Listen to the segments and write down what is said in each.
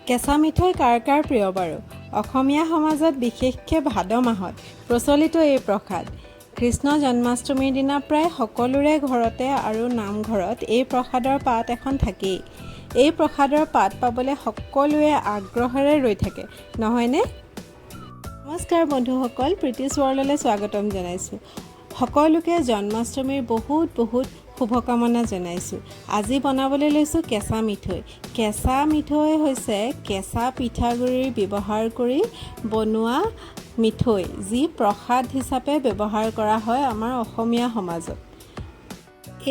কেঁচা মিঠৈ কাৰ কাৰ প্ৰিয় বাৰু? অসমীয়া সমাজত বিশেষকৈ ভাদ মাহত প্ৰচলিত এই প্ৰসাদ। কৃষ্ণ জন্মাষ্টমীৰ দিনা প্ৰায় সকলোৰে ঘৰতে আৰু নামঘৰত এই প্ৰসাদৰ পাত এখন থাকেই। এই প্ৰসাদৰ পাত পাবলৈ সকলোৱে আগ্ৰহেৰে ৰৈ থাকে, নহয়নে? নমস্কাৰ বন্ধুসকল, প্ৰীতিছ ৱৰ্ল্ডলৈ স্বাগতম জনাইছোঁ। সকলোকে জন্মাষ্টমীৰ বহুত শুভকামনা জনাইছোঁ। আজি বনাবলৈ লৈছোঁ কেঁচা মিঠৈ। কেঁচা মিঠৈ হৈছে কেঁচা পিঠাগুড়ি ব্যৱহাৰ কৰি বনোৱা মিঠৈ, যি প্ৰসাদ হিচাপে ব্যৱহাৰ কৰা হয় আমাৰ অসমীয়া সমাজত।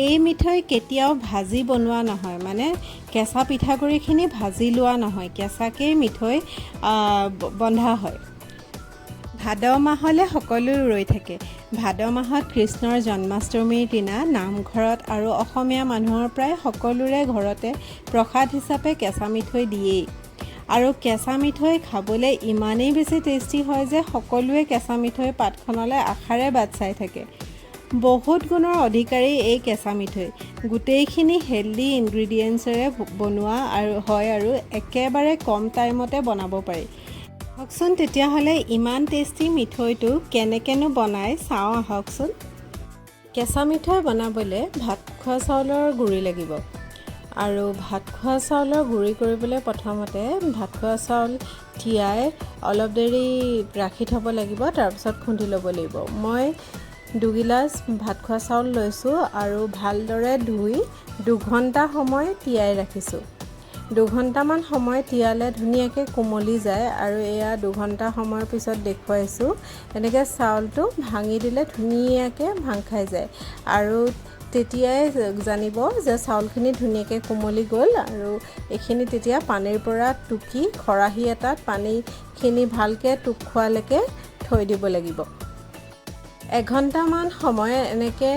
এই মিঠৈ কেতিয়াও ভাজি বনোৱা নহয়, মানে কেঁচা পিঠাগুড়িখিনি ভাজি লোৱা নহয়, কেঁচাকেই মিঠৈ বন্ধা হয়। ভাদ মাহলৈ সকলো ৰৈ থাকে। ভাদ মাহত কৃষ্ণৰ জন্মাষ্টমীৰ দিনা নামঘৰত আৰু অসমীয়া মানুহৰ প্ৰায় সকলোৰে ঘৰতে প্ৰসাদ হিচাপে কেঁচা মিঠৈ দিয়েই। আৰু কেঁচা মিঠৈ খাবলৈ ইমানেই বেছি টেষ্টি হয় যে সকলোৱে কেঁচা মিঠৈ পাতখনলৈ আশাৰে বাট চাই থাকে। বহুত গুণৰ অধিকাৰী এই কেঁচা মিঠৈ। গোটেইখিনি হেল্ডি ইনগ্ৰিডিয়েণ্টছেৰে বনোৱা হয় আৰু একেবাৰে কম টাইমতে বনাব পাৰি। আহকচোন তেতিয়াহ'লে ইমান টেষ্টি মিঠৈটো কেনেকৈনো বনাই চাওঁ আহকচোন। কেঁচা মিঠৈ বনাবলৈ ভাত খোৱা চাউলৰ গুড়ি লাগিব। আৰু ভাত খোৱা চাউলৰ গুড়ি কৰিবলৈ প্ৰথমতে ভাত খোৱা চাউল তিয়াই অলপ দেৰি ৰাখি থ'ব লাগিব, তাৰপিছত খুন্দি ল'ব লাগিব। মই 2 গিলাচ ভাত খোৱা চাউল লৈছোঁ আৰু ভালদৰে ধুই 2 ঘণ্টা সময় তিয়াই ৰাখিছোঁ। 2 ঘণ্টামান সময় তিয়ালে ধুনীয়াকৈ কোমলি যায় আৰু এয়া 2 ঘণ্টা সময়ৰ পিছত দেখুৱাইছোঁ। এনেকৈ চাউলটো ভাঙি দিলে ধুনীয়াকৈ ভাং খাই যায় আৰু তেতিয়াই জানিব যে চাউলখিনি ধুনীয়াকৈ কোমলি গ'ল। আৰু এইখিনি তেতিয়া পানীৰ পৰা টুকি খৰাহী এটাত পানীখিনি ভালকৈ টোক খোৱালৈকে থৈ দিব লাগিব। 1 ঘণ্টামান সময় এনেকৈ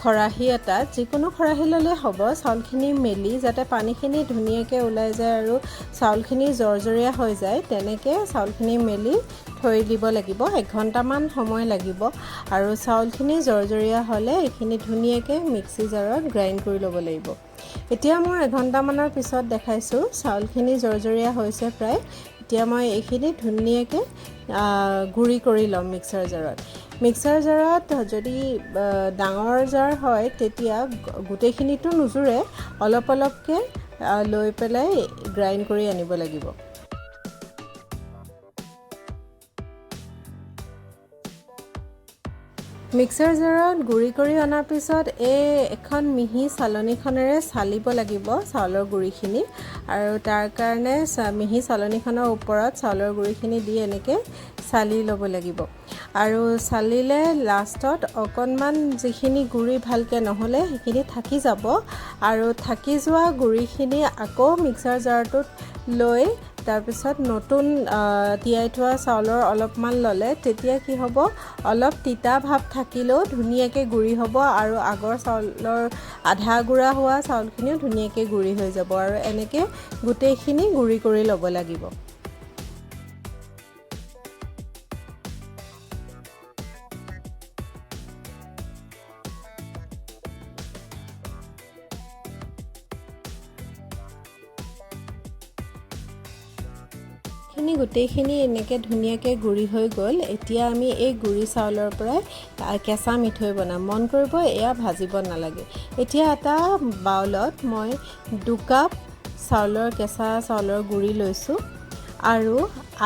খৰাহী এটাত, যিকোনো খৰাহী ল'লে হ'ব, চাউলখিনি মেলি যাতে পানীখিনি ধুনীয়াকৈ ওলাই যায় আৰু চাউলখিনি জৰজৰীয়া হৈ যায়, তেনেকৈ চাউলখিনি মেলি থৈ দিব লাগিব। 1 ঘণ্টামান সময় লাগিব আৰু চাউলখিনি জৰজৰীয়া হ'লে এইখিনি ধুনীয়াকৈ মিক্সি জাৰত গ্ৰাইণ্ড কৰি ল'ব লাগিব। এতিয়া মই 1 ঘণ্টামানৰ পিছত দেখাইছোঁ, চাউলখিনি জৰজৰীয়া হৈছে প্ৰায়। এতিয়া মই এইখিনি ধুনীয়াকৈ গুড়ি কৰি ল'ম মিক্সাৰ জাৰত। মিক্সাৰ জাৰত যদি ডাঙৰ জাৰ হয় তেতিয়া গোটেইখিনিতো নুজুৰে, অলপ অলপকৈ লৈ পেলাই গ্ৰাইণ্ড কৰি আনিব লাগিব। মিক্সাৰ জাৰত গুড়ি কৰি অনাৰ পিছত এখন মিহি চালনীখনেৰে চালিব লাগিব চাউলৰ গুড়িখিনি। আৰু তাৰ কাৰণে মিহি চালনীখনৰ ওপৰত চাউলৰ গুড়িখিনি দি এনেকৈ চালি ল'ব লাগিব। আৰু চালিলে লাষ্টত অকণমান যিখিনি গুড়ি ভালকৈ নহ'লে সেইখিনি থাকি যাব, আৰু থাকি যোৱা গুড়িখিনি আকৌ মিক্সাৰ জাৰটোত লৈ তাৰপিছত নতুন তিয়াই থোৱা চাউলৰ অলপমান ল'লে তেতিয়া কি হ'ব, অলপ তিতা ভাৱ থাকিলেও ধুনীয়াকৈ গুড়ি হ'ব আৰু আগৰ চাউলৰ আধা গুড়া হোৱা চাউলখিনিও ধুনীয়াকৈ গুড়ি হৈ যাব। আৰু এনেকৈ গোটেইখিনি গুড়ি কৰি ল'ব লাগিব। গোটেইখিনি এনেকৈ ধুনীয়াকৈ গুড়ি হৈ গ'ল। এতিয়া আমি এই গুড়ি চাউলৰ পৰাই কেঁচা মিঠৈ বনাম। মন কৰিব এয়া ভাজিব নালাগে। এতিয়া এটা বাউলত মই 2 কাপ কেঁচা চাউলৰ গুড়ি লৈছোঁ আৰু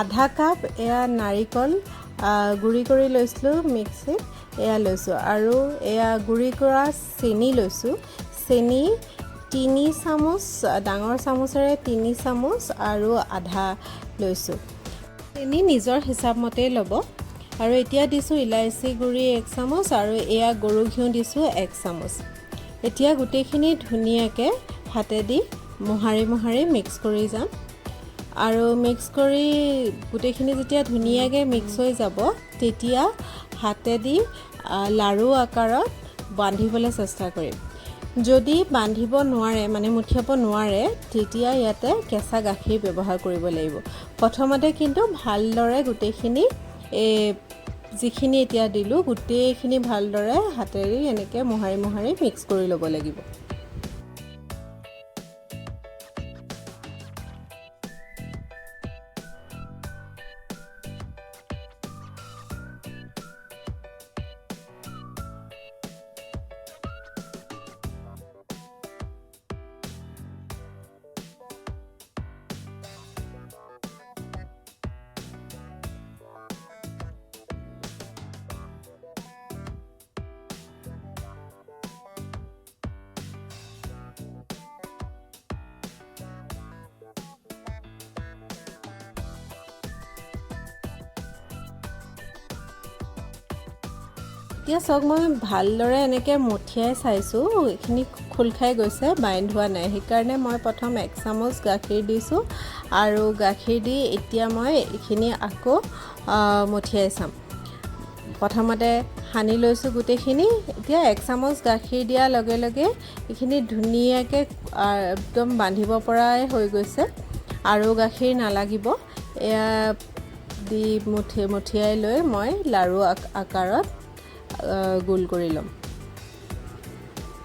আধা কাপ এয়া নাৰিকল গুড়ি কৰি লৈছিলোঁ মিক্সিত, এয়া লৈছোঁ। আৰু এয়া গুড়ি কৰা চেনি লৈছোঁ। চেনি 3 চামুচ, ডাঙৰ চামুচেৰে 3 চামুচ আৰু আধা লৈছোঁ। চেনি নিজৰ হিচাপ মতেই ল'ব। আৰু এতিয়া দিছোঁ ইলাইচি গুড়ি 1 চামুচ আৰু এয়া গৰু ঘিউ দিছোঁ 1 চামুচ। এতিয়া গোটেইখিনি ধুনীয়াকৈ হাতেদি মোহাৰি মিক্স কৰি যাম। আৰু মিক্স কৰি গোটেইখিনি যেতিয়া ধুনীয়াকৈ মিক্স হৈ যাব তেতিয়া হাতেদি লাড়ু আকাৰত বান্ধিবলৈ চেষ্টা কৰিম। যদি বান্ধিব নোৱাৰে, মানে মুঠিয়াব নোৱাৰে, তেতিয়া ইয়াতে কেঁচা গাখীৰ ব্যৱহাৰ কৰিব লাগিব। প্ৰথমতে কিন্তু ভালদৰে গোটেইখিনি যিখিনি এতিয়া দিলোঁ গোটেইখিনি ভালদৰে হাতেৰে এনেকৈ মোহাৰি মিক্স কৰি ল'ব লাগিব। এতিয়া চাওক মই ভালদৰে এনেকৈ মঠিয়াই চাইছোঁ, এইখিনি খোল খাই গৈছে, বাইণ্ড হোৱা নাই। সেইকাৰণে মই প্ৰথম 1 চামুচ গাখীৰ দিছোঁ আৰু গাখীৰ দি এতিয়া মই এইখিনি আকৌ মঠিয়াই চাম। প্ৰথমতে সানি লৈছোঁ গোটেইখিনি। এতিয়া 1 চামুচ গাখীৰ দিয়াৰ লগে লগে এইখিনি ধুনীয়াকৈ একদম বান্ধিব পৰাই হৈ গৈছে আৰু গাখীৰ নালাগিব। এয়া দি মঠিয়াই লৈ মই লাৰু আকাৰত গোল কৰি ল'ম।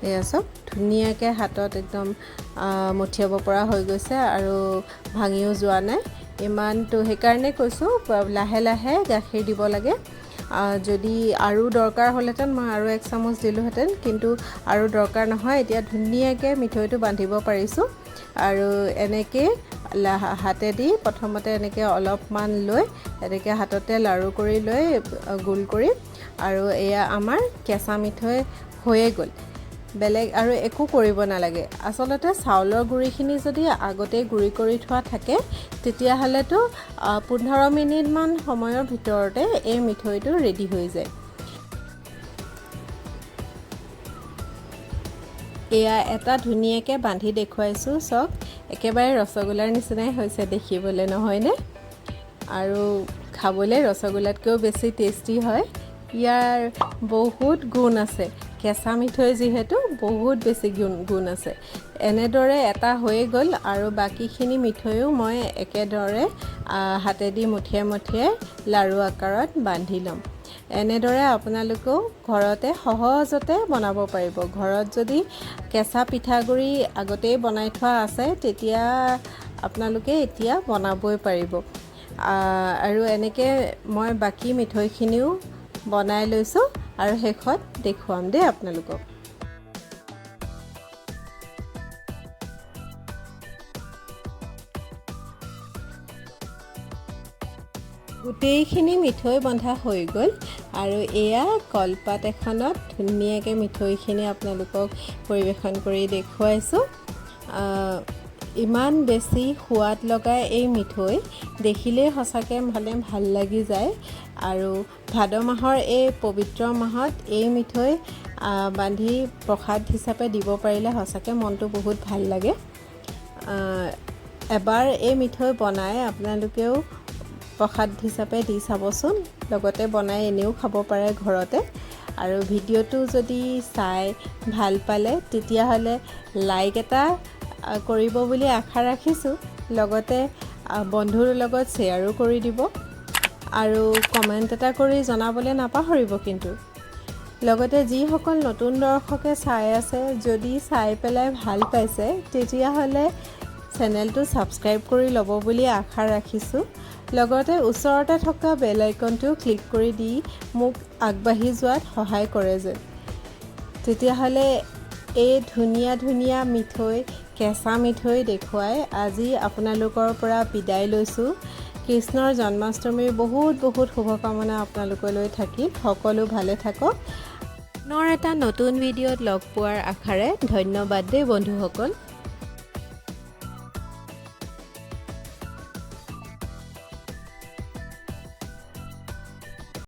এয়া চব ধুনীয়াকৈ হাতত একদম মঠিয়াব পৰা হৈ গৈছে আৰু ভাঙিও যোৱা নাই ইমানটো। সেইকাৰণে কৈছোঁ লাহে লাহে গাখীৰ দিব লাগে। যদি আৰু দৰকাৰ হ'লহেঁতেন মই আৰু 1 চামুচ দিলোঁহেঁতেন, কিন্তু আৰু দৰকাৰ নহয়। এতিয়া ধুনীয়াকৈ মিঠৈটো বান্ধিব পাৰিছোঁ আৰু এনেকৈ হাতেদি প্ৰথমতে এনেকৈ অলপমান লৈ এনেকৈ হাততে লাৰু কৰি লৈ গোল কৰি, আৰু এয়া আমাৰ কেঁচা মিঠৈ হৈয়ে গ'ল। বেলেগ আৰু একো কৰিব নালাগে। আচলতে চাউলৰ গুড়িখিনি যদি আগতেই গুড়ি কৰি থোৱা থাকে তেতিয়াহ'লেতো 15 মিনিটমান সময়ৰ ভিতৰতে এই মিঠৈটো ৰেডি হৈ যায়। এয়া এটা ধুনীয়াকৈ বান্ধি দেখুৱাইছোঁ, চাওক একেবাৰে ৰসগোল্লাৰ নিচিনাই হৈছে দেখিবলৈ, নহয়নে? আৰু খাবলৈ ৰসগোল্লাতকৈও বেছি টেষ্টি হয়। ইয়াৰ বহুত গুণ আছে, কেঁচা মিঠৈ যিহেতু বহুত বেছি গুণ আছে। এনেদৰে এটা হৈয়ে গ'ল আৰু বাকীখিনি মিঠৈও মই একেদৰে হাতেদি মঠিয়াই মঠিয়াই লাৰু আকাৰত বান্ধি ল'ম। এনেদৰে আপোনালোকেও ঘৰতে সহজতে বনাব পাৰিব। ঘৰত যদি কেঁচা পিঠাগুড়ি আগতেই বনাই থোৱা আছে তেতিয়া আপোনালোকে এতিয়া বনাবই পাৰিব। আৰু এনেকৈ মই বাকী মিঠৈখিনিও বনাই লৈছোঁ আৰু শেষত দেখুৱাম দেই আপোনালোকক। গোটেইখিনি মিঠৈ বন্ধা হৈ গ'ল আৰু এয়া কলপাত এখনত ধুনীয়াকৈ মিঠৈখিনি আপোনালোকক পৰিৱেশন কৰি দেখুৱাইছোঁ। ইমান বেছি সোৱাদ লগা এই মিঠৈ দেখিলেই সঁচাকৈ ভাল লাগি যায়। আৰু ভাদ মাহৰ এই পবিত্ৰ মাহত এই মিঠৈ বান্ধি প্ৰসাদ হিচাপে দিব পাৰিলে সঁচাকৈ মনটো বহুত ভাল লাগে। এবাৰ এই মিঠৈ বনাই আপোনালোকেও প্ৰসাদ হিচাপে দি চাবচোন, লগতে বনাই এনেও খাব পাৰে ঘৰতে। আৰু ভিডিঅ'টো যদি চাই ভাল পালে তেতিয়াহ'লে লাইক এটা কৰিব বুলি আশা ৰাখিছোঁ। লগতে বন্ধুৰ লগত শ্বেয়াৰো কৰি দিব আৰু কমেণ্ট এটা কৰি জনাবলৈ নাপাহৰিব কিন্তু। লগতে যিসকল নতুন দৰ্শকে চাই আছে, যদি চাই পেলাই ভাল পাইছে তেতিয়াহ'লে চেনেলটো ছাবস্ক্ৰাইব কৰি ল'ব বুলি আশা ৰাখিছোঁ। লগতে ওচৰতে থকা বেল আইকনটো ক্লিক কৰি দি মোক আগবাঢ়ি যোৱাত সহায় কৰে যে। তেতিয়াহ'লে এই ধুনীয়া ধুনীয়া মিঠৈ, কেঁচা মিঠৈ দেখুৱাই আজি আপোনালোকৰ পৰা বিদায় লৈছোঁ। কৃষ্ণৰ জন্মাষ্টমীৰ বহুত বহুত শুভকামনা আপোনালোকলৈ থাকিল। সকলো ভালে থাকক। পুনৰ এটা নতুন ভিডিঅ'ত লগ পোৱাৰ আশাৰে ধন্যবাদ দেই বন্ধুসকল।